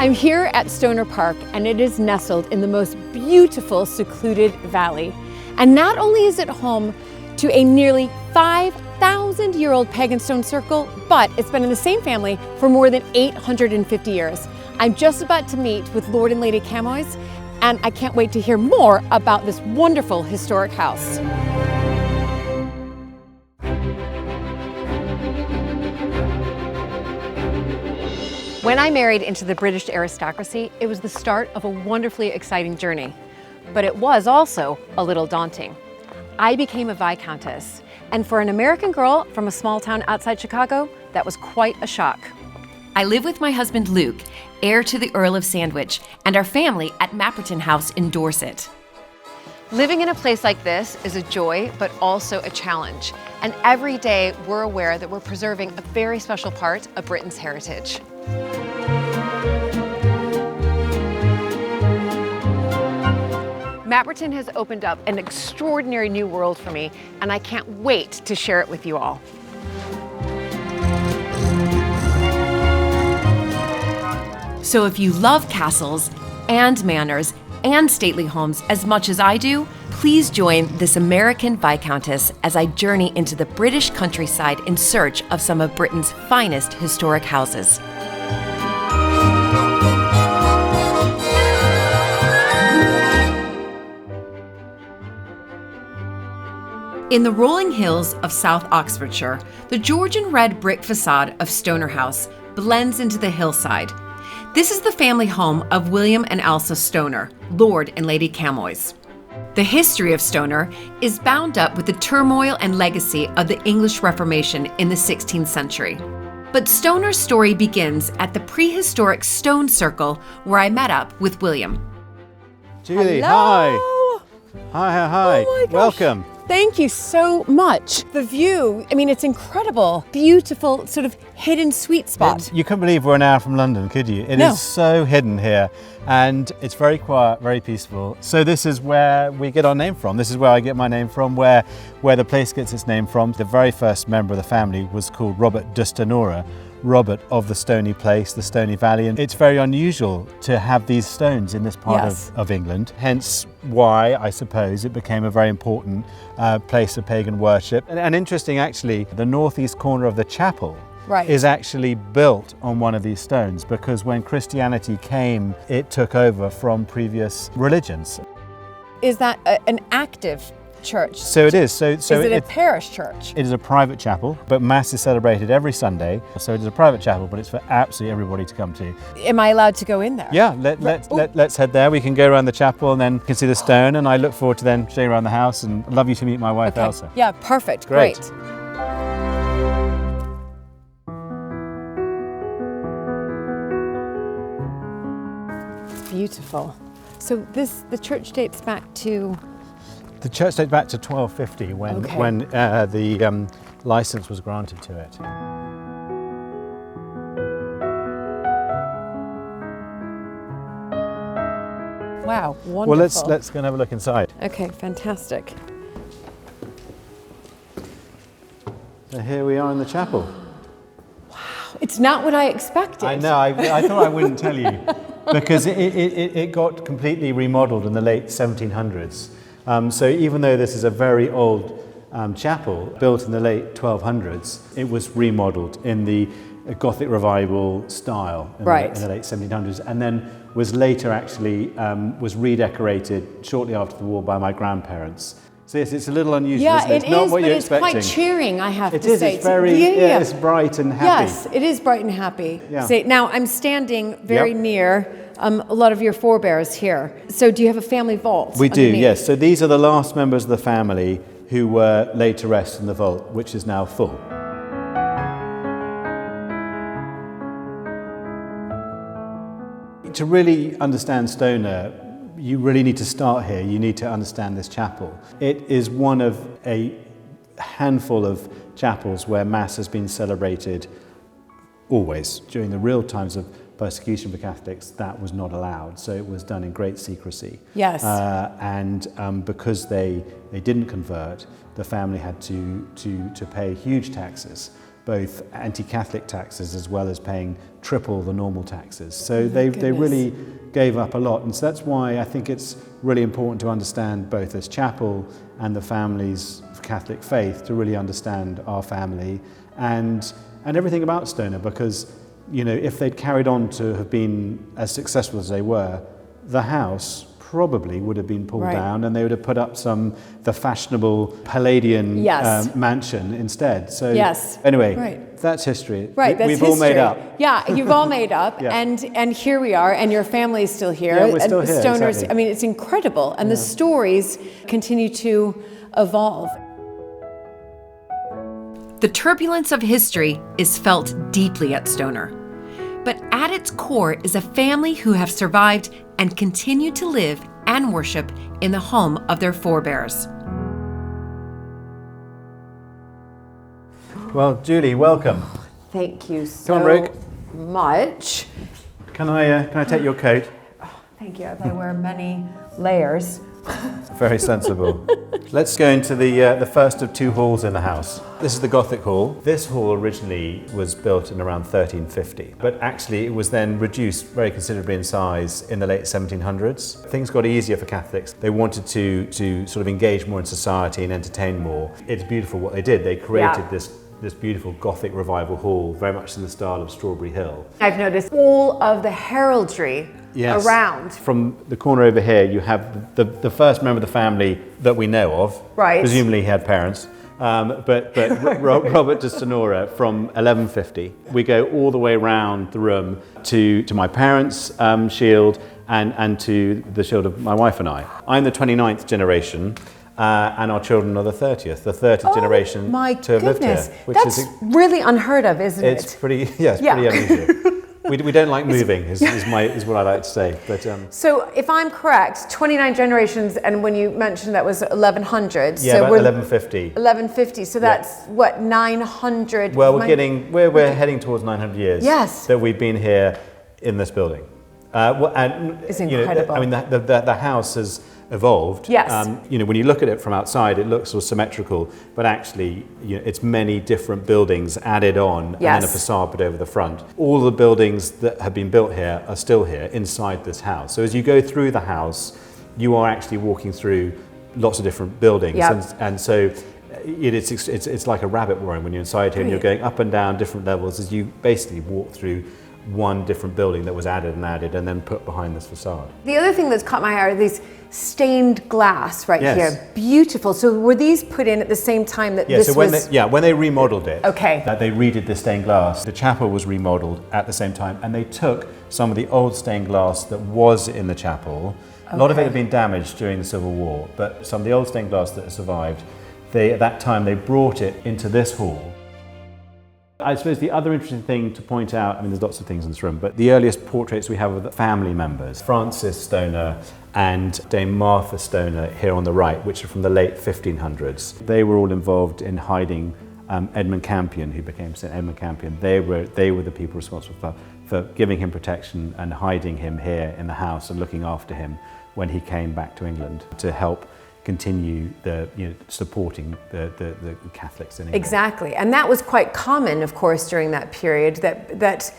I'm here at Stonor Park, and it is nestled in the most beautiful secluded valley. And not only is it home to a nearly 5,000-year-old pagan stone circle, but it's been in the same family for more than 850 years. I'm just about to meet with Lord and Lady Camoys, and I can't wait to hear more about this wonderful historic house. When I married into the British aristocracy, it was the start of a wonderfully exciting journey. But it was also a little daunting. I became a Viscountess, and for an American girl from a small town outside Chicago, that was quite a shock. I live with my husband Luke, heir to the Earl of Sandwich, and our family at Mapperton House in Dorset. Living in a place like this is a joy, but also a challenge. And every day we're aware that we're preserving a very special part of Britain's heritage. Mapperton has opened up an extraordinary new world for me, and I can't wait to share it with you all. So if you love castles and manors and stately homes as much as I do, please join this American Viscountess as I journey into the British countryside in search of some of Britain's finest historic houses. In the rolling hills of South Oxfordshire, the Georgian red brick facade of Stonor House blends into the hillside. This is the family home of William and Elsa Stonor, Lord and Lady Camoys. The history of Stonor is bound up with the turmoil and legacy of the English Reformation in the 16th century. But Stonor's story begins at the prehistoric stone circle where I met up with William. Julie, Hello. Hi. Hi. Oh my gosh. Welcome. Thank you so much. The view, I mean, it's incredible. Beautiful, sort of hidden sweet spot. You couldn't believe we're an hour from London, could you? It No. is so hidden here, and it's very quiet, very peaceful. So this is where we get our name from. This is where I get my name from, where the place gets its name from. The very first member of the family was called Robert de Stonor, Robert of the Stony Place, the Stony Valley, and it's very unusual to have these stones in this part of England, hence why, I suppose, it became a very important place of pagan worship. And interesting, actually, the northeast corner of the chapel is actually built on one of these stones, because when Christianity came, it took over from previous religions. Is that an active church? So it is. So is it a parish church? It is a private chapel, but Mass is celebrated every Sunday. So it is a private chapel, but it's for absolutely everybody to come to. Am I allowed to go in there? Yeah, let's head there. We can go around the chapel and then you can see the stone, and I look forward to then showing around the house, and I'd love you to meet my wife, Elsa. Yeah, perfect. Great. Beautiful. So the church dates back to? The church dates back to 1250 when the license was granted to it. Wow, wonderful. Well, let's go and have a look inside. Okay, fantastic. So here we are in the chapel. Wow, it's not what I expected. I know, I thought I wouldn't tell you, because it got completely remodeled in the late 1700s. So even though this is a very old chapel, built in the late 1200s, it was remodeled in the Gothic revival style in the late 1700s, and then was later actually was redecorated shortly after the war by my grandparents. So yes, it's a little unusual, isn't it? It's not what you're expecting. Quite cheering, I have to say. It is, it's very, it's bright and happy. Yes, it is bright and happy. Yeah. So now I'm standing very near a lot of your forebears here. So do you have a family vault? We do, underneath? yes. So these are the last members of the family who were laid to rest in the vault, which is now full. To really understand Stonor, you really need to start here. You need to understand this chapel. It is one of a handful of chapels where Mass has been celebrated always. During the real times of persecution for Catholics, that was not allowed, so it was done in great secrecy. Yes. And because they didn't convert, the family had to pay huge taxes both anti-Catholic taxes as well as paying triple the normal taxes. So they really gave up a lot. And so that's why I think it's really important to understand both this chapel and the family's Catholic faith, to really understand our family and everything about Stonor, because if they'd carried on to have been as successful as they were, the house probably would have been pulled down, and they would have put up the fashionable Palladian mansion instead. So anyway, that's history. Right, that's We've history. all made up. Yeah, you've all made up, and here we are, and your family is still here. Yeah, we're still here. Stonors, exactly. I mean, it's incredible, and the stories continue to evolve. The turbulence of history is felt deeply at Stonor. But at its core is a family who have survived and continue to live and worship in the home of their forebears. Well, Julie, welcome. Thank you Come on, Rick. much. Can I take your coat? Thank you. I wear many layers. Very sensible. Let's go into the first of two halls in the house. This is the Gothic hall. This hall originally was built in around 1350, but actually it was then reduced very considerably in size in the late 1700s. Things got easier for Catholics. They wanted to sort of engage more in society and entertain more. It's beautiful what they did. They created this beautiful Gothic revival hall, very much in the style of Strawberry Hill. I've noticed all of the heraldry around. From the corner over here, you have the first member of the family that we know of. Right. Presumably he had parents. But Robert de Stonor from 1150. We go all the way around the room to my parents' shield and to the shield of my wife and I. I'm the 29th generation. And our children are the 30th generation to have lived here. That's really unheard of, isn't it? It's pretty unusual. We don't like moving, is what I like to say. But so, if I'm correct, 29 generations, and when you mentioned that was 1100, yeah, so about we're 1150. 1150. So that's what 900. Well, we're heading towards 900 years. Yes. That we've been here in this building. It's incredible. I mean, the house has evolved. Yes. When you look at it from outside, it looks sort of symmetrical, but actually, it's many different buildings added on, and then a facade put over the front. All the buildings that have been built here are still here inside this house. So as you go through the house, you are actually walking through lots of different buildings, and so it's like a rabbit warren when you're inside here, and you're going up and down different levels as you basically walk through one different building that was added and then put behind this facade. The other thing that's caught my eye are these stained glass here. Beautiful. So were these put in at the same time that this was? When they remodeled it, that they redid the stained glass. The chapel was remodeled at the same time, and they took some of the old stained glass that was in the chapel. A lot of it had been damaged during the Civil War, but some of the old stained glass that survived, at that time they brought it into this hall. I suppose the other interesting thing to point out, I mean, there's lots of things in this room, but the earliest portraits we have of the family members, Francis Stonor and Dame Martha Stonor here on the right, which are from the late 1500s. They were all involved in hiding Edmund Campion, who became St. Edmund Campion. They were the people responsible for giving him protection and hiding him here in the house and looking after him when he came back to England to help continue supporting the Catholics in England. Exactly, and that was quite common, of course, during that period, that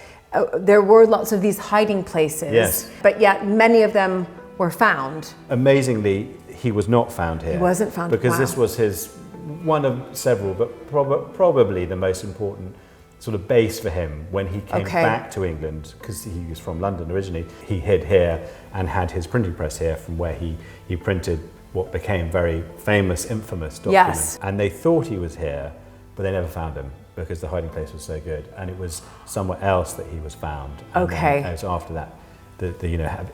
there were lots of these hiding places, but yet many of them were found. Amazingly, he was not found here. He wasn't found, because this was his one of several, but probably the most important sort of base for him when he came back to England, because he was from London originally. He hid here and had his printing press here, from where he printed what became very famous, infamous documents. And they thought he was here, but they never found him because the hiding place was so good, and it was somewhere else that he was found. And then, it was after that,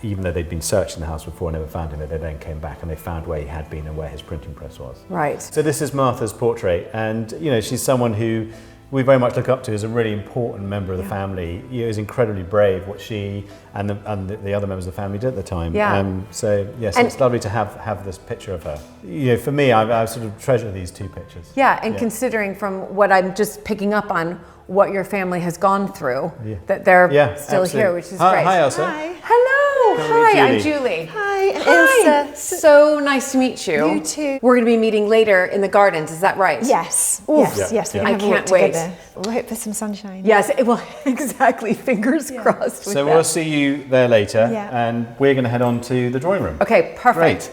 even though they'd been searching the house before and never found him, they then came back and they found where he had been and where his printing press was. Right. So this is Martha's portrait, and she's someone who we very much look up to as a really important member of the family. It was incredibly brave what she and the other members of the family did at the time. So yes, it's lovely to have this picture of her. For me, I sort of treasure these two pictures. Considering from what I'm just picking up on, what your family has gone through, that they're still here, which is great. Hi, Elsa. Hi. Hello. Oh, hi, I'm Julie. Hi, I'm Ilse. So nice to meet you. You too. We're going to be meeting later in the gardens, is that right? Yes. Oof. Yes. We I have a walk can't wait. together. We'll hope for some sunshine. Yes, well, exactly. Fingers crossed. So we'll see you there later, and we're going to head on to the drawing room. Okay, perfect. Great.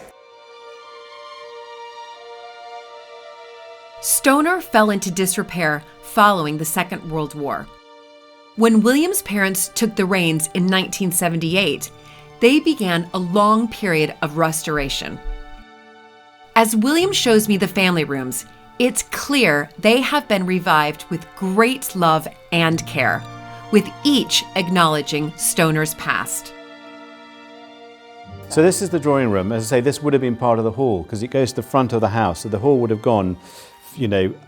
Stonor fell into disrepair following the Second World War. When William's parents took the reins in 1978, they began a long period of restoration. As William shows me the family rooms, it's clear they have been revived with great love and care, with each acknowledging Stonor's past. So this is the drawing room. As I say, this would have been part of the hall because it goes to the front of the house. So the hall would have gone,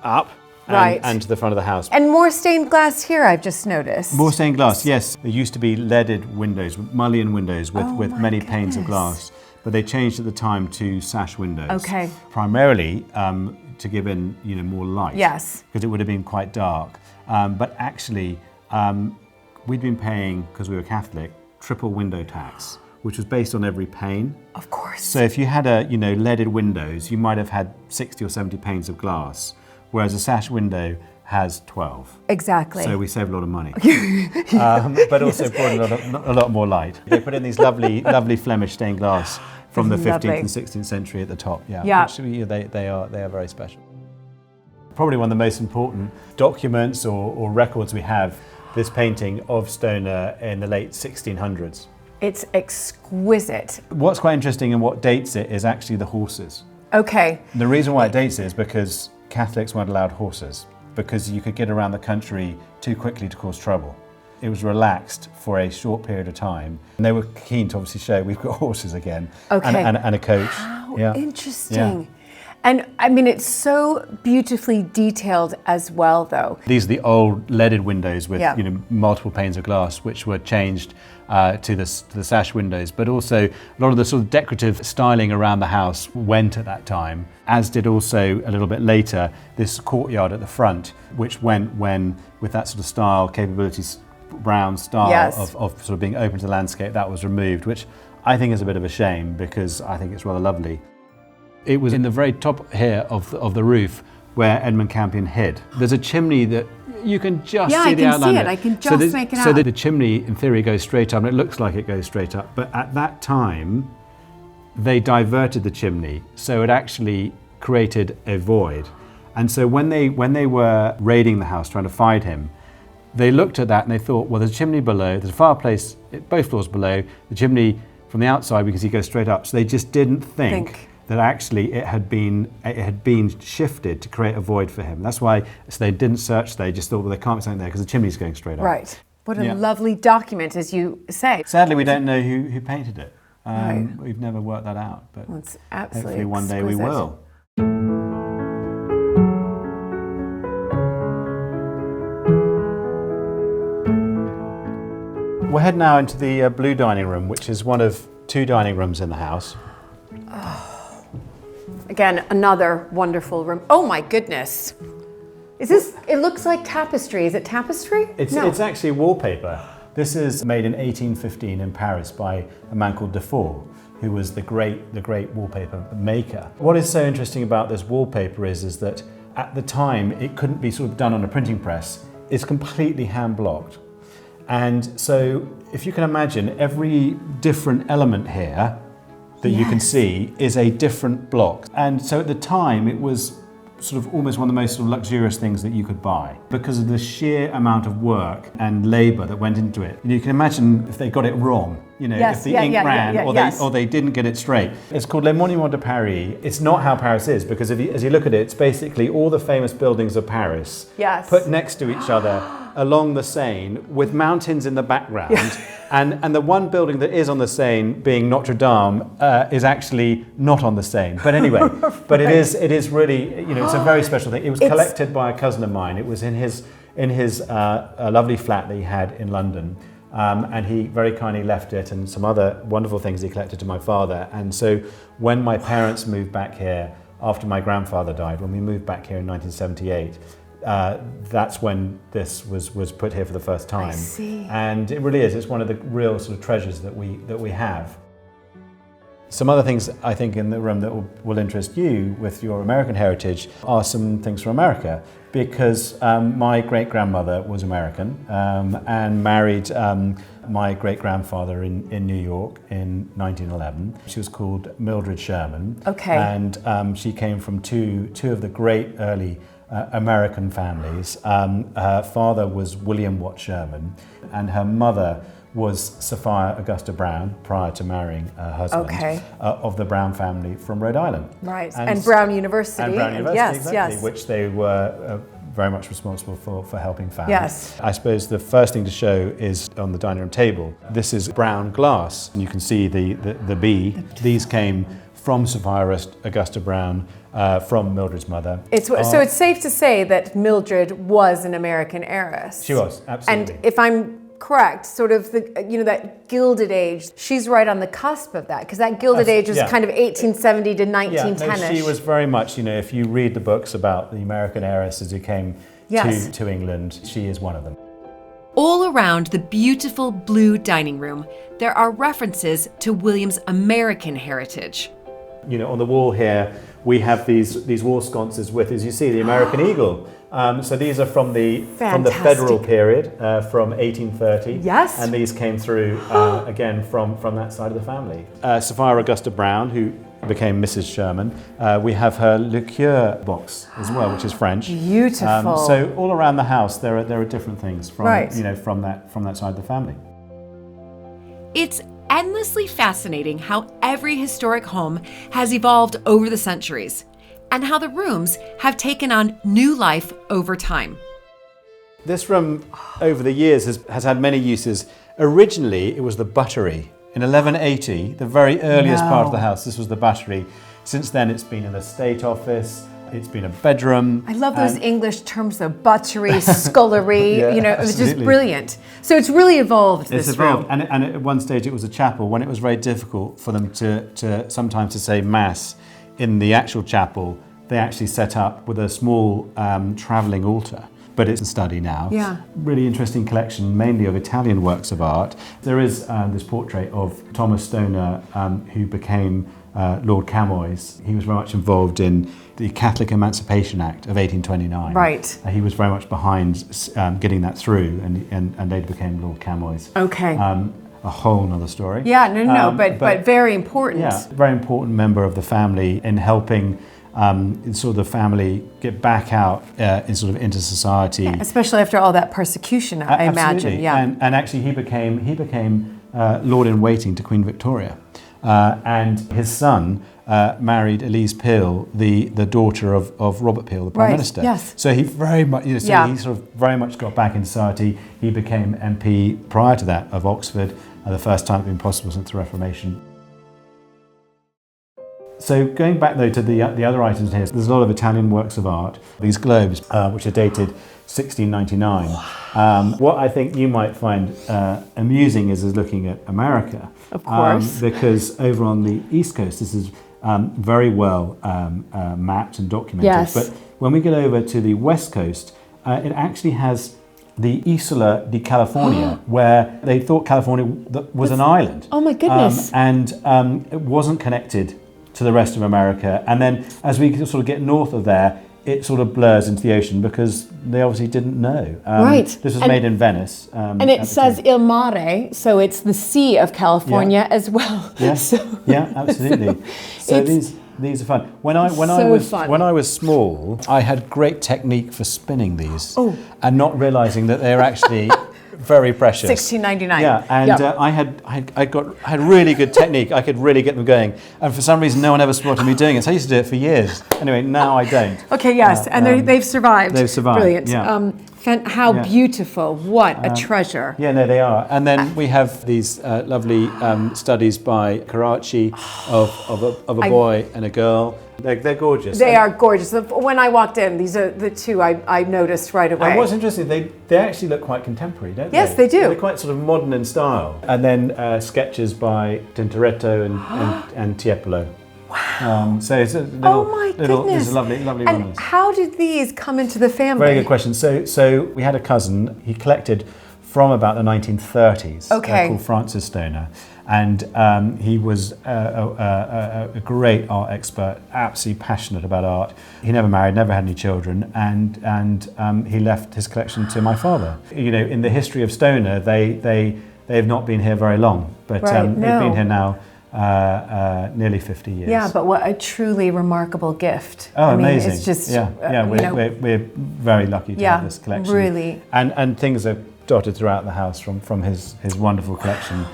up and to the front of the house. And more stained glass here, I've just noticed. More stained glass, yes. There used to be leaded windows, mullion windows with many panes of glass, but they changed at the time to sash windows. Okay. Primarily to give in, more light. Yes. Because it would have been quite dark. But actually, we'd been paying, because we were Catholic, triple window tax, which was based on every pane. Of course. So if you had leaded windows, you might have had 60 or 70 panes of glass, whereas a sash window has 12. Exactly. So we save a lot of money, but also brought in a lot more light. They put in these lovely Flemish stained glass from the 15th and 16th century at the top. Yeah. Which, they are very special. Probably one of the most important documents or records we have, this painting of Stonor in the late 1600s. It's exquisite. What's quite interesting and what dates it is actually the horses. Okay. The reason why it dates it is because Catholics weren't allowed horses, because you could get around the country too quickly to cause trouble. It was relaxed for a short period of time, and they were keen to obviously show we've got horses again, and a coach. How interesting. Yeah. And I mean, it's so beautifully detailed as well, though. These are the old leaded windows with multiple panes of glass, which were changed to the sash windows. But also, a lot of the sort of decorative styling around the house went at that time, as did also a little bit later this courtyard at the front, which went when, with that sort of style, capabilities, brown style of sort of being open to the landscape, that was removed, which I think is a bit of a shame because I think it's rather lovely. It was in the very top here of the roof where Edmund Campion hid. There's a chimney that you can just see the outline. Yeah, I can see it. I can just make it out. So the chimney, in theory, goes straight up, and it looks like it goes straight up. But at that time, they diverted the chimney, so it actually created a void. And so when they were raiding the house, trying to find him, they looked at that and they thought, well, there's a chimney below, there's a fireplace both floors below, the chimney from the outside we can see goes straight up. So they just didn't think that actually it had been shifted to create a void for him. That's why they didn't search. They just thought, well, there can't be something there because the chimney's going straight up. Right. What a lovely document, as you say. Sadly, we don't know who painted it. We've never worked that out, but it's absolutely hopefully one day we will. We'll head now into the blue dining room, which is one of two dining rooms in the house. Again, another wonderful room. Oh my goodness. Is this, it looks like tapestry. Is it tapestry? It's actually wallpaper. This is made in 1815 in Paris by a man called Dufour, who was the great wallpaper maker. What is so interesting about this wallpaper is that at the time it couldn't be sort of done on a printing press. It's completely hand blocked. And so if you can imagine, every different element here that you can see is a different block. And so at the time it was sort of almost one of the most sort of luxurious things that you could buy because of the sheer amount of work and labour that went into it. You can imagine if they got it wrong, if the ink ran or they didn't get it straight. It's called Les Monuments de Paris. It's not how Paris is because as you look at it, it's basically all the famous buildings of Paris put next to each other along the Seine with mountains in the background. And the one building that is on the Seine, being Notre Dame, is actually not on the Seine. But anyway, but it is really, it's a very special thing. It was collected by a cousin of mine. It was in his lovely flat that he had in London. And he very kindly left it and some other wonderful things he collected to my father. And so when my parents moved back here, after my grandfather died, when we moved back here in 1978, that's when this was put here for the first time. I see. And it really is. It's one of the real sort of treasures that we have. Some other things I think in the room that will interest you with your American heritage are some things from America, because my great-grandmother was American and married my great-grandfather in New York in 1911. She was called Mildred Sherman. Okay. And she came from two of the great early American families. Her father was William Watt Sherman, and her mother was Sophia Augusta Brown, prior to marrying her husband, of the Brown family from Rhode Island. Right, and Brown University. And Brown University, yes, exactly, yes. which they were very much responsible for helping found. Yes. I suppose the first thing to show is on the dining room table. This is brown glass, and you can see the bee. These came from Sophia Augusta Brown, from Mildred's mother. So it's safe to say that Mildred was an American heiress. She was, absolutely. And if I'm correct, sort of that Gilded Age, she's right on the cusp of that, because that Gilded Age was kind of 1870 to 1910ish. Yeah, no, she was very much, if you read the books about the American heiresses who came to England, she is one of them. All around the beautiful blue dining room, there are references to William's American heritage. On the wall here, we have these wall sconces with, as you see, the American eagle. So these are from the federal period, from 1830. Yes. And these came through, again, from that side of the family. Sophia Augusta Brown, who became Mrs. Sherman, we have her liqueur box as well, which is French. Beautiful. So all around the house, there are different things from, from that side of the family. It's endlessly fascinating how every historic home has evolved over the centuries, and how the rooms have taken on new life over time. This room, over the years, has had many uses. Originally, it was the buttery. In 1180, the very earliest part of the house, this was the buttery. Since then, it's been an estate office, it's been a bedroom. I love those English terms, though, buttery, scullery, it was just brilliant. So it's really evolved, this room. And at one stage, it was a chapel. When it was very difficult for them to sometimes to say Mass in the actual chapel, they actually set up with a small travelling altar. But it's a study now. Yeah. Really interesting collection, mainly of Italian works of art. There is this portrait of Thomas Stonor, who became Lord Camoys. He was very much involved in the Catholic Emancipation Act of 1829. Right. He was very much behind getting that through, and later became Lord Camoys. Okay. A whole nother story. Yeah, but very important. Yeah, very important member of the family in helping sort of the family get back out into society. Yeah, especially after all that persecution, I imagine. Yeah. And actually he became Lord in Waiting to Queen Victoria. And his son married Elise Peel, the daughter of Robert Peel, the Prime Minister. Yes. So he very much, he sort of very much got back in society. He became MP prior to that of Oxford, the first time it had been possible since the Reformation. So going back though to the other items here, there's a lot of Italian works of art. These globes, which are dated 1699. What I think you might find amusing is looking at America. Of course. Because over on the East Coast, this is very well mapped and documented. Yes. But when we get over to the West Coast, it actually has the Isla di California, where they thought California was an island. Oh my goodness. And it wasn't connected to the rest of America. And then as we sort of get north of there, it sort of blurs into the ocean because they obviously didn't know. This was made in Venice. And it says Il Mare, so it's the Sea of California as well. Yes, yeah, absolutely. So these are fun. When I was small, I had great technique for spinning these, and not realizing that they're actually very precious. 1699. Yeah, and I had really good technique. I could really get them going, and for some reason, no one ever spotted me doing it. So I used to do it for years. Anyway, now I don't. Okay, yes, and they've survived. They've survived. Brilliant. Yeah. How beautiful! What a treasure! Yeah, no, they are. And then we have these lovely studies by Karachi of a boy and a girl. They're gorgeous. They are gorgeous. When I walked in, these are the two I noticed right away. And what's interesting, they actually look quite contemporary, don't they? Yes, they do. They're quite sort of modern in style. And then sketches by Tintoretto and Tiepolo. Wow. So it's a little, Oh my goodness. It's a lovely one. And how did these come into the family? Very good question. So we had a cousin. He collected from about the 1930s. Okay. Called Francis Stonor, and he was a great art expert, absolutely passionate about art. He never married, never had any children, and he left his collection to my father. You know, in the history of Stonor, they have not been here very long, but they've been here now nearly 50 years. Yeah, but what a truly remarkable gift. Oh, I mean, amazing! It's just we're very lucky to have this collection. Really. And things are dotted throughout the house from his wonderful collection.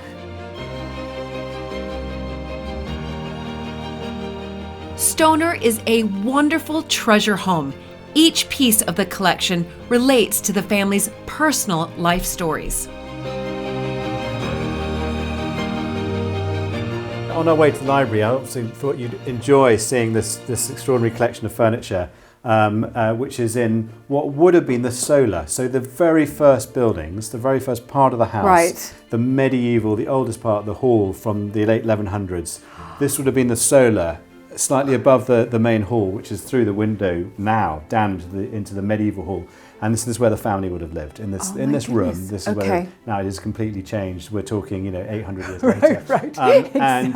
Stonor is a wonderful treasure home. Each piece of the collection relates to the family's personal life stories. On our way to the library, I obviously thought you'd enjoy seeing this extraordinary collection of furniture, which is in what would have been the solar. So the very first buildings, the very first part of the house, right. The medieval, the oldest part, the hall from the late 1100s. This would have been the solar, slightly above the main hall, which is through the window now, down into the medieval hall. And this is where the family would have lived, in this room. This is where now it is completely changed. We're talking, 800 years later. Right. Exactly. And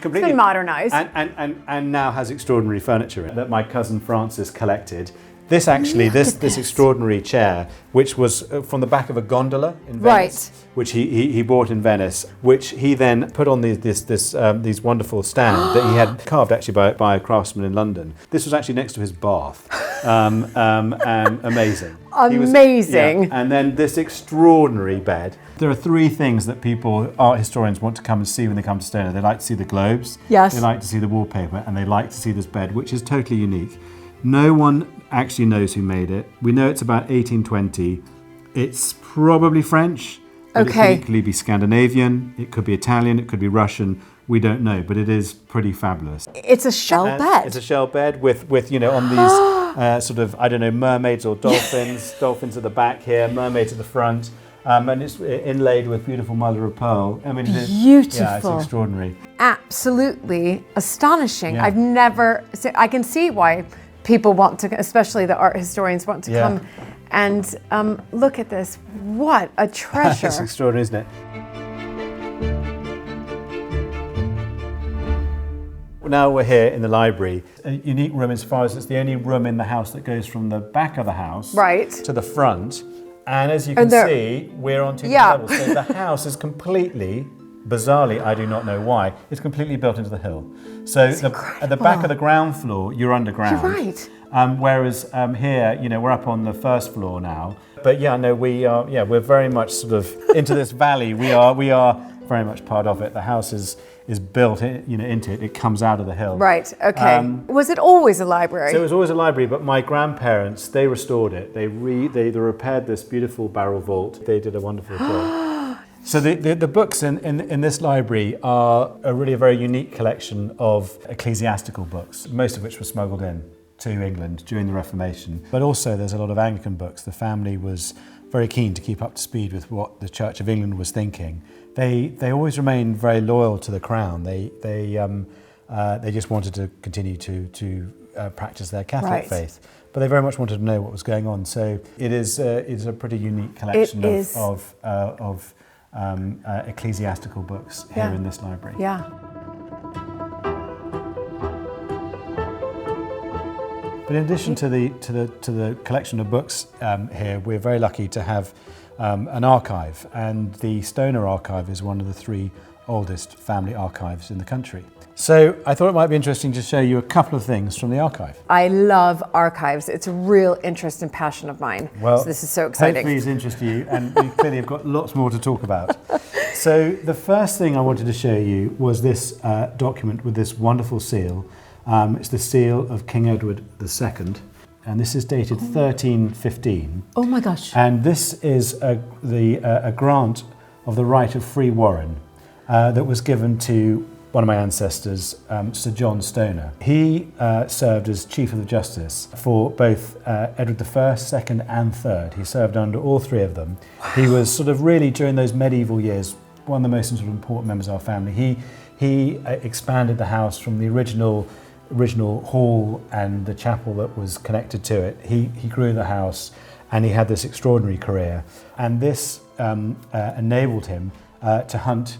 completely, it's been modernised. And now has extraordinary furniture in it that my cousin Francis collected. This actually, this extraordinary chair, which was from the back of a gondola in Venice, which he bought in Venice, which he then put on these wonderful stand that he had carved actually by a craftsman in London. This was actually next to his bath. Amazing. Amazing. And then this extraordinary bed. There are three things that art historians want to come and see when they come to Stonor. They like to see the globes, yes. They like to see the wallpaper, and they like to see this bed, which is totally unique. No one actually knows who made it. We know it's about 1820. It's probably French, but it could equally be Scandinavian, it could be Italian, it could be Russian. We don't know, but it is pretty fabulous. It's a shell bed. It's a shell bed with on these mermaids or dolphins, dolphins at the back here, mermaids at the front. And it's inlaid with beautiful mother of pearl. I mean, beautiful. Yeah, it's extraordinary. Absolutely astonishing. Yeah. I can see why people want to, especially the art historians, want to come and look at this. What a treasure. It's extraordinary, isn't it? Now we're here in the library, a unique room as far as it's the only room in the house that goes from the back of the house to the front. And as you can see, we're on two levels. So the house is completely, bizarrely, I do not know why, it's completely built into the hill. So at the back of the ground floor, you're underground. You're right. Whereas here, we're up on the first floor now. But we're very much sort of into this valley. We are very much part of it. The house is built into it. It comes out of the hill. Right, okay. Was it always a library? So it was always a library, but my grandparents, they restored it. They repaired this beautiful barrel vault. They did a wonderful job. So the books in this library are really a very unique collection of ecclesiastical books, most of which were smuggled in to England during the Reformation. But also there's a lot of Anglican books. The family was very keen to keep up to speed with what the Church of England was thinking. They always remained very loyal to the crown. They just wanted to continue to practice their Catholic faith, but they very much wanted to know what was going on. So it is a pretty unique collection of ecclesiastical books here in this library. Yeah. But in addition to the collection of books here, we're very lucky to have an archive, and the Stonor archive is one of the three oldest family archives in the country. So I thought it might be interesting to show you a couple of things from the archive. I love archives. It's a real interest and passion of mine. Well, so this is so exciting. Hopefully it's interested you, and we clearly have got lots more to talk about. So the first thing I wanted to show you was this document with this wonderful seal. It's the seal of King Edward II, and this is dated 1315. Oh my gosh. And this is a grant of the right of free warren that was given to one of my ancestors, Sir John Stonor. He served as Chief of the Justice for both Edward I, II and III. He served under all three of them. Wow. He was sort of really, during those medieval years, one of the most sort of important members of our family. he expanded the house from the original hall and the chapel that was connected to it. He grew the house, and he had this extraordinary career. And this enabled him to hunt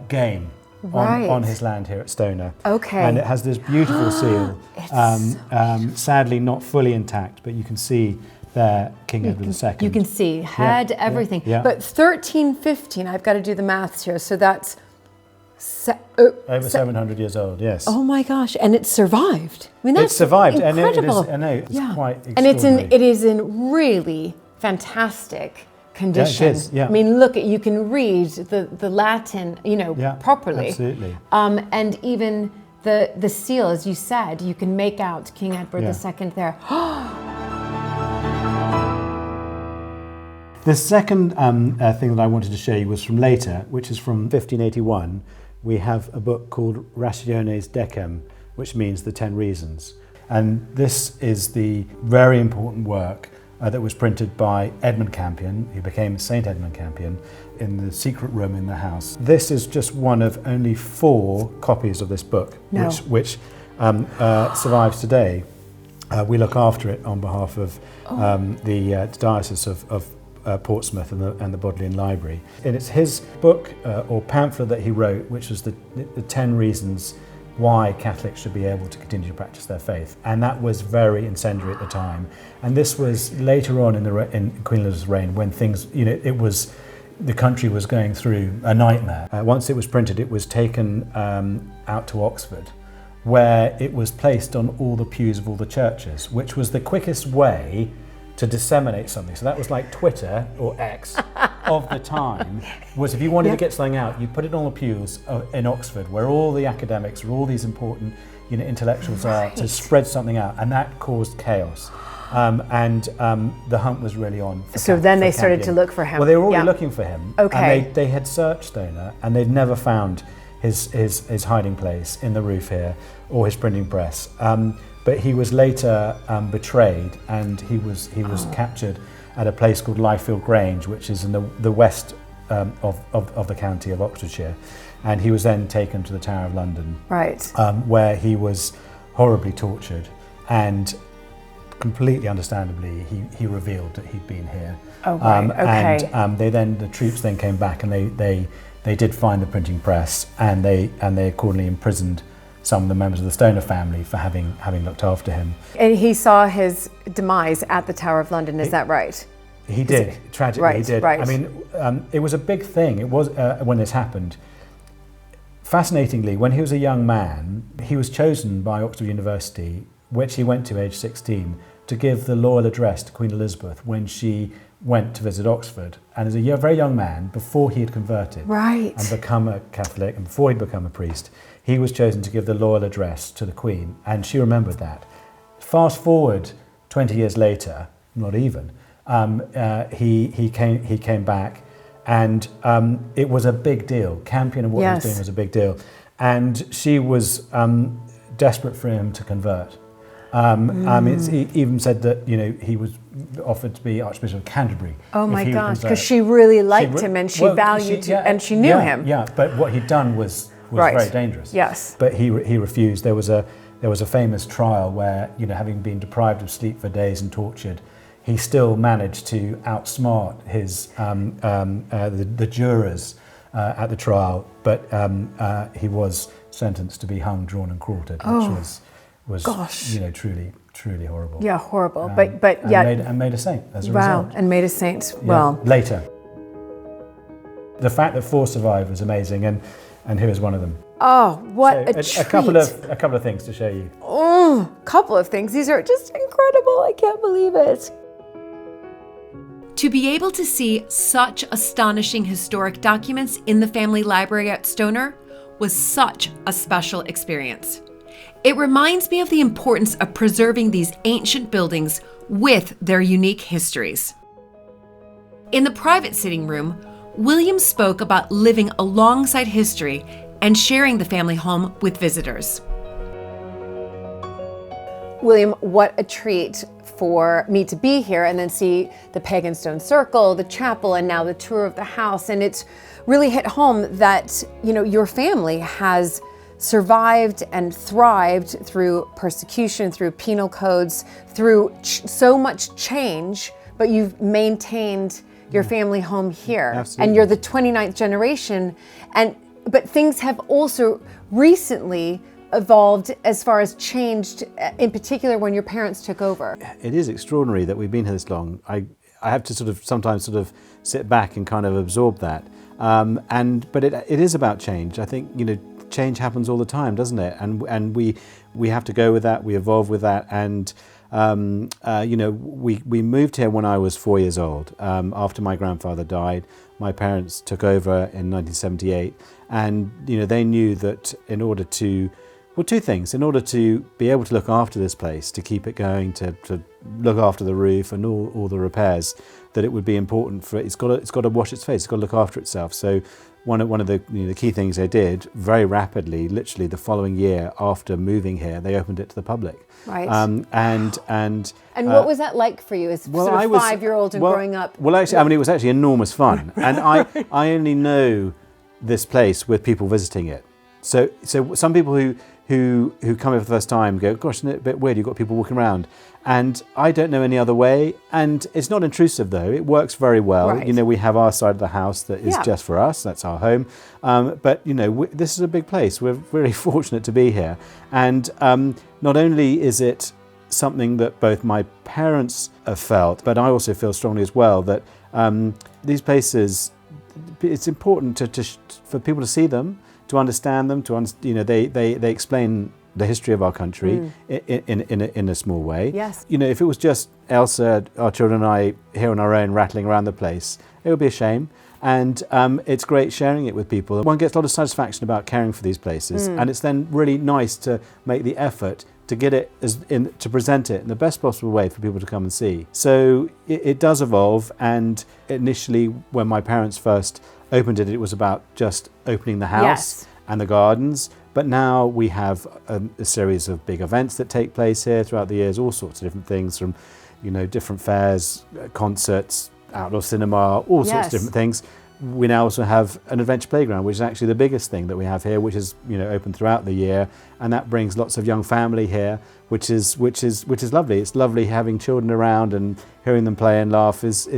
game on his land here at Stonor. Okay. And it has this beautiful seal, sadly not fully intact, but you can see there King Edward II. You can see, had everything. Yeah. But 1315, I've got to do the maths here, so that's... Over 700 years old, yes. Oh my gosh, and it survived. I mean, that's it survived, incredible. and it's quite extraordinary. And it is in really fantastic condition. Yeah, it is, yeah. I mean, look, you can read the Latin, properly. Absolutely. And even the seal, as you said, you can make out King Edward II there. The second thing that I wanted to show you was from later, which is from 1581. We have a book called Rationes Decem, which means the 10 Reasons. And this is the very important work that was printed by Edmund Campion, who became Saint Edmund Campion, in the secret room in the house. This is just one of only 4 copies of this book, which survives today. We look after it on behalf of the Diocese of Portsmouth and the Bodleian Library. And it's his book or pamphlet that he wrote, which was the 10 reasons why Catholics should be able to continue to practice their faith. And that was very incendiary at the time. And this was later on in Queen Elizabeth's reign, when things, the country was going through a nightmare. Once it was printed, it was taken out to Oxford, where it was placed on all the pews of all the churches, which was the quickest way to disseminate something. So that was like Twitter or X of the time, was if you wanted to get something out, you put it on the pews in Oxford, where all the academics, where all these important intellectuals are, to spread something out, and that caused chaos. The hunt was really on. So then they started to look for him. Well, they were already looking for him. Okay. And they had searched Stonor, and they'd never found his hiding place in the roof here, or his printing press. But he was later betrayed, and he was captured at a place called Lyfield Grange, which is in the west of the county of Oxfordshire. And he was then taken to the Tower of London, right, where he was horribly tortured, and completely understandably, he revealed that he'd been here. Oh, right. Okay. And the troops then came back, and they did find the printing press, and they accordingly imprisoned some of the members of the Stonor family for having looked after him. And he saw his demise at the Tower of London, is that right? He did, tragically, right, he did. Right. I mean, it was a big thing. It was when this happened. Fascinatingly, when he was a young man, he was chosen by Oxford University, which he went to age 16, to give the Loyal Address to Queen Elizabeth when she went to visit Oxford. And as a very young man, before he had converted and become a Catholic, and before he'd become a priest, he was chosen to give the Loyal Address to the Queen, and she remembered that. Fast forward 20 years later, not even, he came back, and it was a big deal. Campion and what he was doing was a big deal. And she was desperate for him to convert. He even said that he was offered to be Archbishop of Canterbury. Oh my gosh, because she really liked him, and she valued him, and she knew him. Yeah, but what he'd done was very dangerous. Yes. But he refused. There was a famous trial where, having been deprived of sleep for days and tortured, he still managed to outsmart his the jurors at the trial. But he was sentenced to be hung, drawn, and quartered, which was truly horrible. Yeah, horrible. And made a saint as a result. Wow, and made a saint. Well, later. The fact that 4 survived was amazing, and here is one of them. Oh, what a treat! A couple of things to show you. Oh, couple of things. These are just incredible. I can't believe it. To be able to see such astonishing historic documents in the family library at Stonor was such a special experience. It reminds me of the importance of preserving these ancient buildings with their unique histories. In the private sitting room, William spoke about living alongside history and sharing the family home with visitors. William, what a treat for me to be here and then see the pagan stone circle, the chapel, and now the tour of the house. And it's really hit home that, you know, your family has survived and thrived through persecution, through penal codes, through so much change, but you've maintained your family home here. Absolutely. And you're the 29th generation. But things have also recently evolved as far as changed, in particular when your parents took over. It is extraordinary that we've been here this long. I have to sometimes sit back and kind of absorb that. But it is about change. I think, you know, change happens all the time, doesn't it? And we have to go with that. We evolve with that. And you know, we moved here when I was 4 years old. After my grandfather died, my parents took over in 1978, and you know, they knew that in order to, well, two things: in order to be able to look after this place, to keep it going, to look after the roof and all the repairs, that it would be important for it's got to wash its face, it's got to look after itself. So one of the, you know, the key things they did very rapidly, literally the following year after moving here, they opened it to the public. Right. And what was that like for you as sort of 5-year-old and growing up? Well, actually, I mean, it was actually enormous fun. And I only know this place with people visiting it. So some people who come here for the first time go, gosh, isn't it a bit weird? You've got people walking around. And I don't know any other way. And it's not intrusive, though. It works very well. Right. You know, we have our side of the house that is just for us. That's our home. But, you know, this is a big place. We're very fortunate to be here. And not only is it something that both my parents have felt, but I also feel strongly as well that these places, it's important for people to see them, to understand them, you know, they explain the history of our country in a small way. Yes. You know, if it was just Elsa, our children and I here on our own rattling around the place, it would be a shame. And it's great sharing it with people. One gets a lot of satisfaction about caring for these places, and it's then really nice to make the effort to get it to present it in the best possible way for people to come and see. So it does evolve, and initially when my parents first opened it, it was about just opening the house and the gardens. But now we have a series of big events that take place here throughout the years, all sorts of different things, from, you know, different fairs, concerts, outdoor cinema, all sorts of different things. We now also have an adventure playground, which is actually the biggest thing that we have here, which is, you know, open throughout the year, and that brings lots of young family here, which is lovely. It's lovely having children around, and hearing them play and laugh is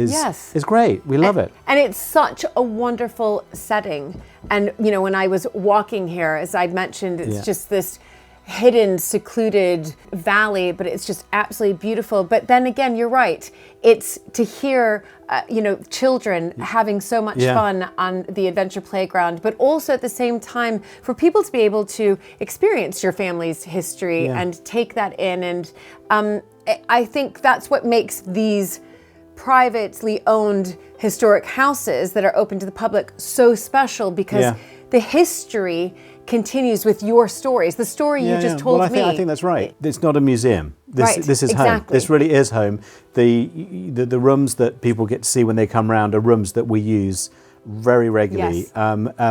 great. We love it. And it's such a wonderful setting. And you know, when I was walking here, as I mentioned, it's just this hidden, secluded valley, but it's just absolutely beautiful. But then again, you're right. It's to hear, you know, children having so much fun on the adventure playground, but also at the same time for people to be able to experience your family's history and take that in. And I think that's what makes these privately owned historic houses that are open to the public so special, because the history continues with your stories. The story you just told me. I think that's right. It's not a museum. This is home. This really is home. The rooms that people get to see when they come round are rooms that we use very regularly.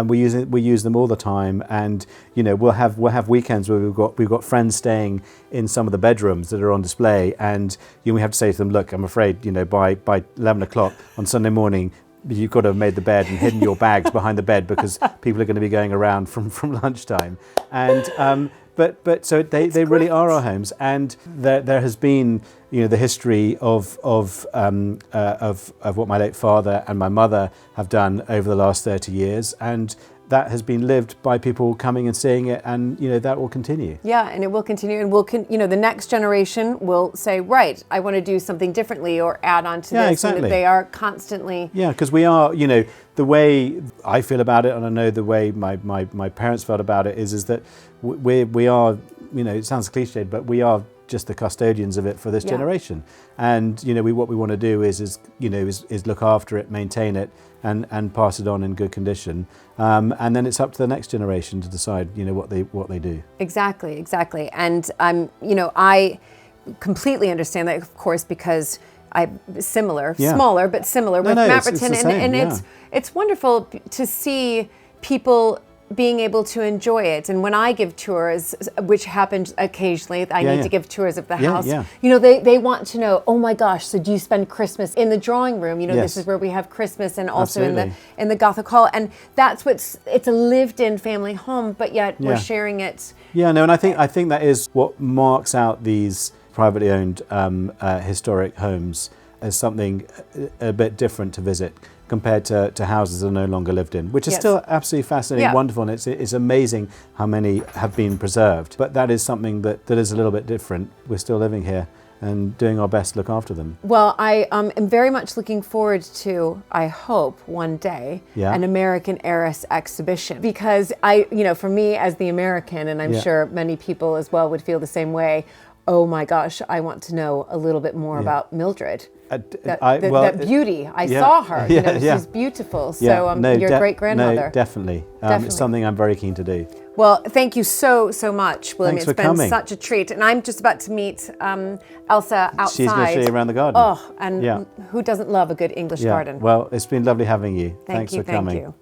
We use them all the time, and you know, we'll have weekends where we've got friends staying in some of the bedrooms that are on display, and you know, we have to say to them, look, I'm afraid, you know, by 11 o'clock on Sunday morning, you've got to have made the bed and hidden your bags behind the bed, because people are going to be going around from lunchtime. And but so they really are our homes, and there has been, you know, the history of what my late father and my mother have done over the last 30 years, and that has been lived by people coming and seeing it, and you know, that will continue. Yeah, and it will continue, and you know, the next generation will say, right, I want to do something differently or add on to this. Exactly. And they are constantly. Yeah, because we are, you know, the way I feel about it, and I know the way my parents felt about it is that we are, you know, it sounds cliched, but we are just the custodians of it for this generation. And you know, what we want to do is look after it, maintain it, and pass it on in good condition. And then it's up to the next generation to decide, you know, what they do. Exactly. And you know, I completely understand that, of course, because I'm similar, smaller but similar with Mapperton, and it's wonderful to see people being able to enjoy it. And when I give tours, which happens occasionally, I need to give tours of the house. You know, they want to know, oh my gosh, so do you spend Christmas in the drawing room? You know, this is where we have Christmas, and also in the Gothic hall. And that's it's a lived-in family home, but yet we're sharing it. Yeah, no, and I think that is what marks out these privately owned historic homes as something a bit different to visit compared to houses that are no longer lived in, which is still absolutely fascinating, wonderful, and it's amazing how many have been preserved. But that is something that is a little bit different. We're still living here and doing our best to look after them. Well, I am very much looking forward to, I hope, one day, an American Heiress exhibition. Because for me as the American, and I'm sure many people as well would feel the same way, oh my gosh, I want to know a little bit more about Mildred. That beauty. I saw her. She's beautiful. So your great-grandmother. No, definitely. It's something I'm very keen to do. Well, thank you so much, William. Thanks for coming. Been such a treat. And I'm just about to meet Elsa outside. She's going to show you around the garden. Oh, and who doesn't love a good English garden? Well, it's been lovely having you. Thanks for coming. Thank you.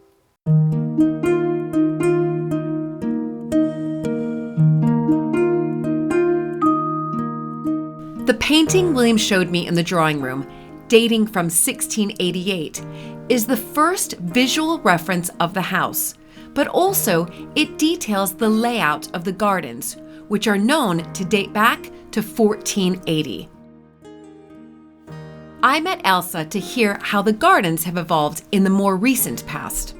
The painting William showed me in the drawing room, dating from 1688, is the first visual reference of the house, but also it details the layout of the gardens, which are known to date back to 1480. I met Elsa to hear how the gardens have evolved in the more recent past.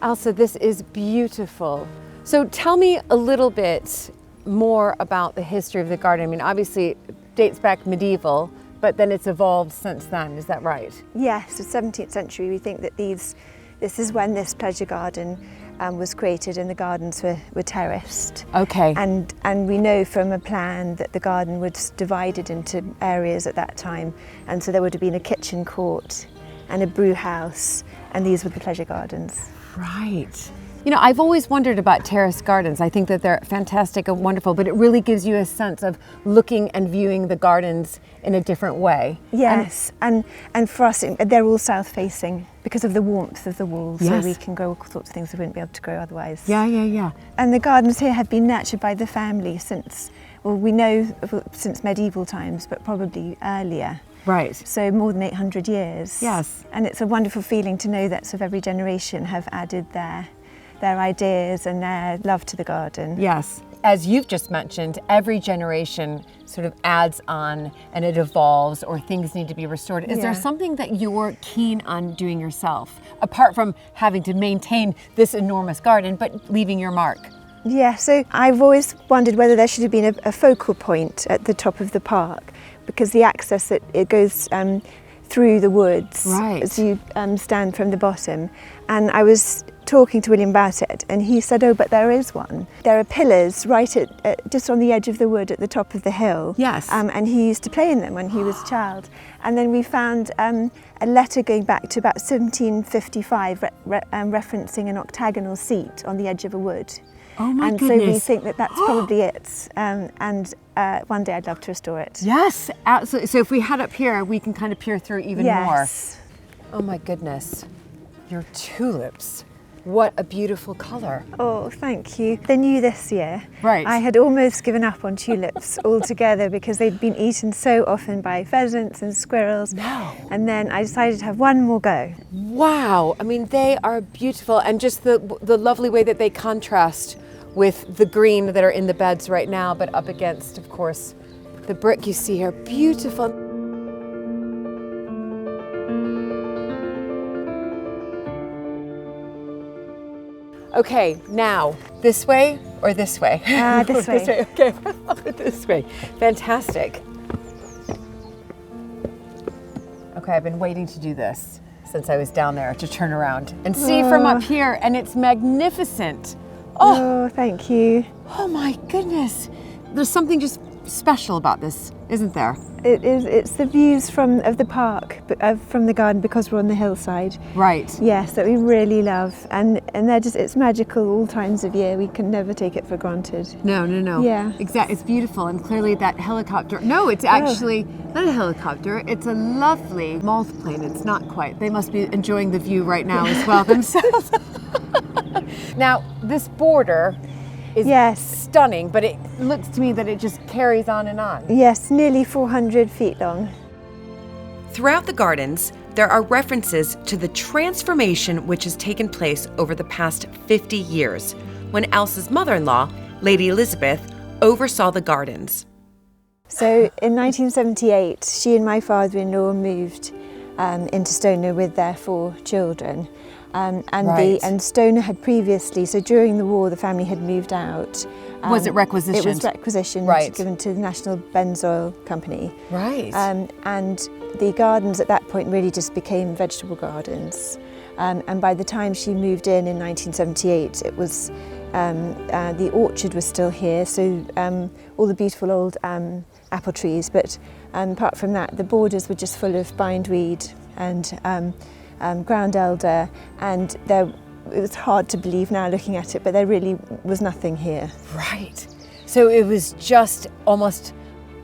Elsa, this is beautiful. So tell me a little bit more about the history of the garden. I mean, obviously it dates back medieval, but then it's evolved since then. Is that right? Yes, the 17th century. We think that this is when this pleasure garden was created, and the gardens were terraced. Okay. And we know from a plan that the garden was divided into areas at that time, and so there would have been a kitchen court and a brew house, and these were the pleasure gardens. Right. You know, I've always wondered about terrace gardens. I think that they're fantastic and wonderful, but it really gives you a sense of looking and viewing the gardens in a different way. Yes, and for us, they're all south-facing because of the warmth of the walls, so we can grow all sorts of things we wouldn't be able to grow otherwise. Yeah. And the gardens here have been nurtured by the family since, well, we know since medieval times, but probably earlier. Right. So more than 800 years. Yes. And it's a wonderful feeling to know that sort of every generation have added their ideas and their love to the garden. Yes. As you've just mentioned, every generation sort of adds on and it evolves, or things need to be restored. Is there something that you're keen on doing yourself, apart from having to maintain this enormous garden, but leaving your mark? Yeah, so I've always wondered whether there should have been a focal point at the top of the park, because the access, it goes through the woods as you stand from the bottom. And I was talking to William about it, and he said, oh, but there is one. There are pillars right at just on the edge of the wood at the top of the hill. Yes. And he used to play in them when he was a child. And then we found a letter going back to about 1755 referencing an octagonal seat on the edge of a wood. Oh my goodness. And so we think that that's probably it. And one day I'd love to restore it. Yes, absolutely. So if we head up here, we can kind of peer through even more. Oh my goodness. Your tulips. What a beautiful color. Oh, thank you. They're new this year. Right. I had almost given up on tulips altogether because they'd been eaten so often by pheasants and squirrels. No. And then I decided to have one more go. Wow. I mean, they are beautiful, and just the lovely way that they contrast with the green that are in the beds right now, but up against, of course, the brick you see here. Beautiful. Okay, now, this way or this way? This way. This way, okay. This way. Fantastic. Okay, I've been waiting to do this since I was down there, to turn around and see from up here, and it's magnificent. Oh, thank you. Oh my goodness. There's something just special about this, isn't there? It is. It's the views of the park, from the garden, because we're on the hillside. Right. Yes, that we really love, and they're just, it's magical all times of year. We can never take it for granted. No. Yeah. Exactly. It's beautiful, and clearly that helicopter. No, it's actually not a helicopter. It's a lovely moth plane. It's not quite. They must be enjoying the view right now as well themselves. Now, this border is stunning, but it looks to me that it just carries on and on. Yes, nearly 400 feet long. Throughout the gardens, there are references to the transformation which has taken place over the past 50 years, when Elsa's mother-in-law, Lady Elizabeth, oversaw the gardens. So in 1978, she and my father-in-law moved into Stonor with their 4 children. And Stonor had previously, so during the war, the family had moved out. Was it requisitioned? It was requisitioned, given to the National Benzoil Company. Right. And the gardens at that point really just became vegetable gardens. And by the time she moved in 1978, it was the orchard was still here, so all the beautiful old apple trees. But apart from that, the borders were just full of bindweed and ground elder, and it was hard to believe now looking at it, but there really was nothing here. Right. So it was just almost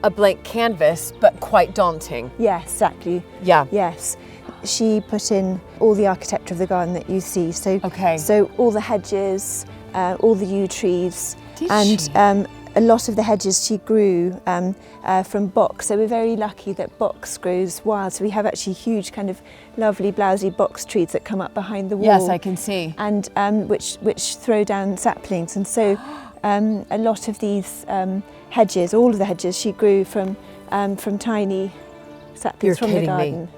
a blank canvas, but quite daunting. Yes, exactly. Yeah. Yes. She put in all the architecture of the garden that you see. So all the hedges, all the yew trees, a lot of the hedges she grew from box. So we're very lucky that box grows wild. So we have actually huge kind of lovely blousy box trees that come up behind the wall. Yes, I can see. And which throw down saplings. And so a lot of these hedges, all of the hedges she grew from tiny saplings from the garden. You're kidding me.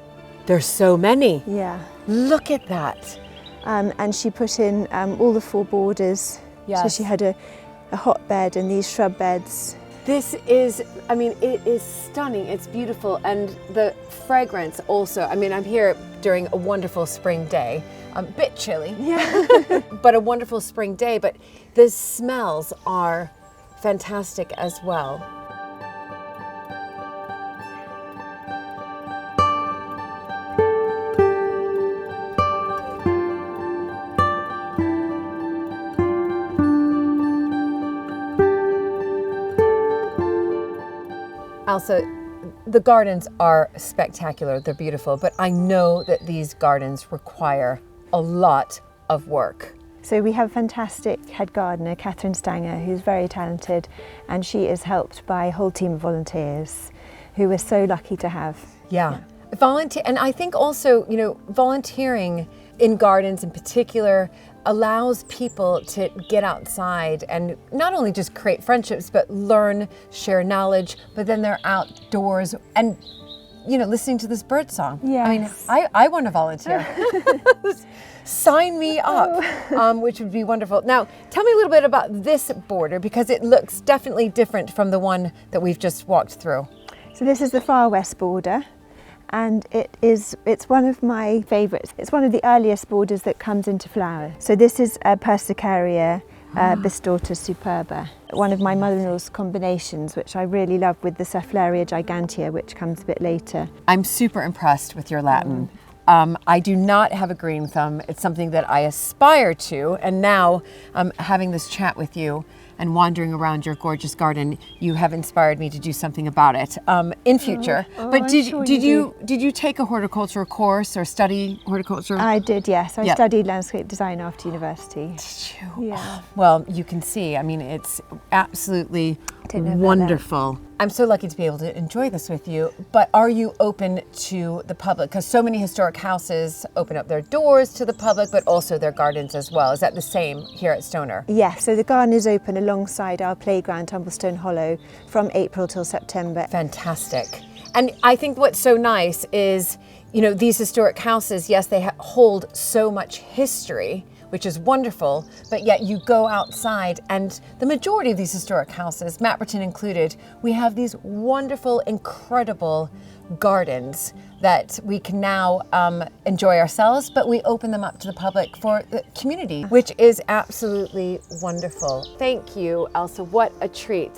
There's so many. Yeah. Look at that. And she put in all the 4 borders. Yes. So she had a hotbed and these shrub beds. This is, I mean, it is stunning. It's beautiful. And the fragrance also. I mean, I'm here during a wonderful spring day. A bit chilly, but a wonderful spring day. But the smells are fantastic as well. Elsa, the gardens are spectacular, they're beautiful, but I know that these gardens require a lot of work. So we have a fantastic head gardener, Catherine Stanger, who's very talented, and she is helped by a whole team of volunteers who we're so lucky to have. Yeah. Volunteer, and I think also, you know, volunteering in gardens in particular allows people to get outside and not only just create friendships, but learn, share knowledge, but then they're outdoors and, you know, listening to this bird song. Yes. I mean, I want to volunteer. Sign me up, which would be wonderful. Now, tell me a little bit about this border, because it looks definitely different from the one that we've just walked through. So this is the far west border, and it's one of my favourites. It's one of the earliest borders that comes into flower. So this is a Persicaria Bistorta superba, one of my mother-in-law's combinations, which I really love, with the Cephalaria gigantea, which comes a bit later. I'm super impressed with your Latin. I do not have a green thumb. It's something that I aspire to, and now having this chat with you and wandering around your gorgeous garden, you have inspired me to do something about it in future. But did you take a horticultural course or study horticulture? I did, yes. I studied landscape design after university. Did you? Yeah. Oh, well, you can see. I mean, it's absolutely wonderful. I'm so lucky to be able to enjoy this with you, but are you open to the public? Because so many historic houses open up their doors to the public, but also their gardens as well. Is that the same here at Stonor? Yes, so the garden is open alongside our playground, Tumblestone Hollow, from April till September. Fantastic. And I think what's so nice is, you know, these historic houses, yes, they hold so much history, which is wonderful, but yet you go outside and the majority of these historic houses, Mapperton included, we have these wonderful, incredible gardens that we can now enjoy ourselves, but we open them up to the public for the community, which is absolutely wonderful. Thank you, Elsa. What a treat.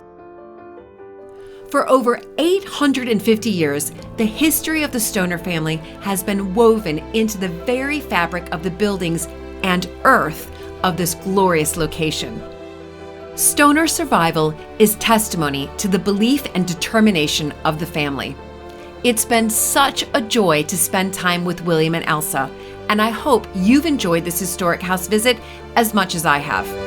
For over 850 years, the history of the Stonor family has been woven into the very fabric of the buildings and earth of this glorious location. Stonor's survival is testimony to the belief and determination of the family. It's been such a joy to spend time with William and Elsa and I hope you've enjoyed this historic house visit as much as I have.